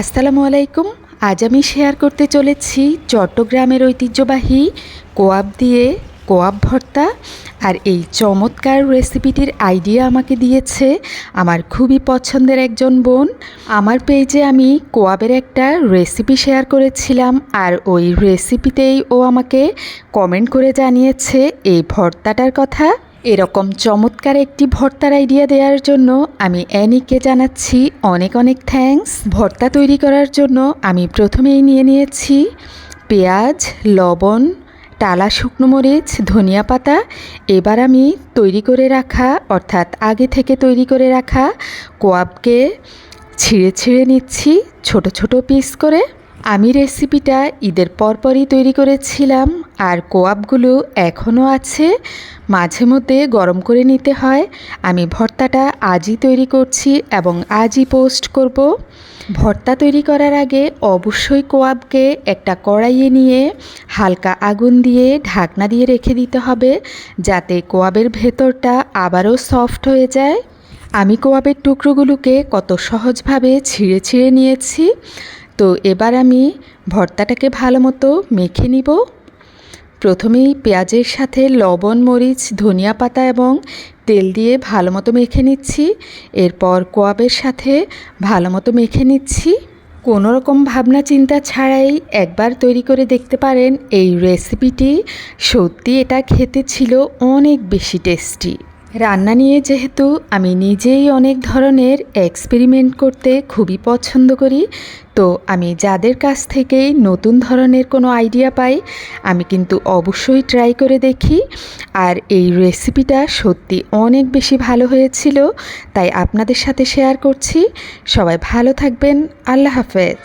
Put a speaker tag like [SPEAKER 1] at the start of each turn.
[SPEAKER 1] আসসালামু আলাইকুম। আজ আমি শেয়ার করতে চলেছি চট্টগ্রামের ঐতিহ্যবাহী কোয়াব দিয়ে কোয়াব ভর্তা। আর এই চমৎকার রেসিপিটির আইডিয়া আমাকে দিয়েছে আমার খুবই পছন্দের একজন বোন। আমার পেজে আমি কোয়াবের একটা রেসিপি শেয়ার করেছিলাম, আর ওই রেসিপিতেই ও আমাকে কমেন্ট করে জানিয়েছে এই ভর্তাটার কথা। এরকম চমৎকার একটি ভর্তার আইডিয়া দেওয়ার জন্য আমি অ্যানিকে জানাচ্ছি অনেক অনেক থ্যাঙ্কস। ভর্তা তৈরি করার জন্য আমি প্রথমেই নিয়েছি পেঁয়াজ, লবণ, টালা শুকনো মরিচ, ধনিয়া পাতা। এবার আমি তৈরি করে রাখা অর্থাৎ আগে থেকে তৈরি করে রাখা কোয়াবকে ছিঁড়ে ছিঁড়ে নিচ্ছি ছোট ছোট পিস করে। আমি রেসিপিটা ঈদের পরপরই তৈরি করেছিলাম, আর কোয়াবগুলো এখনও আছে, মাঝে মধ্যে গরম করে নিতে হয়। আমি ভর্তাটা আজই তৈরি করছি এবং আজই পোস্ট করব। ভর্তা তৈরি করার আগে অবশ্যই কোয়াবকে একটা কড়াইয়ে নিয়ে হালকা আগুন দিয়ে ঢাকনা দিয়ে রেখে দিতে হবে, যাতে কোয়াবের ভেতরটা আবারও সফট হয়ে যায়। আমি কোয়াবের টুকরোগুলোকে কত সহজভাবে ছিঁড়ে ছিঁড়ে নিয়েছি। তো এবার আমি ভর্তাটাকে ভালো মতো মেখে নিব। প্রথমেই পেঁয়াজের সাথে লবণ, মরিচ, ধনিয়া পাতা এবং তেল দিয়ে ভালো মতো মেখে নিচ্ছি। এরপর কোয়াবের সাথে ভালো মতো মেখে নিচ্ছি। কোনো রকম ভাবনা চিন্তা ছাড়াই একবার তৈরি করে দেখতে পারেন এই রেসিপিটি। সত্যি এটা খেতে ছিল অনেক বেশি টেস্টি। রান্না নিয়ে যেহেতু আমি নিজেই অনেক ধরনের এক্সপেরিমেন্ট করতে খুবই পছন্দ করি, তো আমি যাদের কাছ থেকেই নতুন ধরনের কোনো আইডিয়া পাই আমি কিন্তু অবশ্যই ট্রাই করে দেখি। আর এই রেসিপিটা সত্যি অনেক বেশি ভালো হয়েছিল, তাই আপনাদের সাথে শেয়ার করছি। সবাই ভালো থাকবেন। আল্লাহ হাফেজ।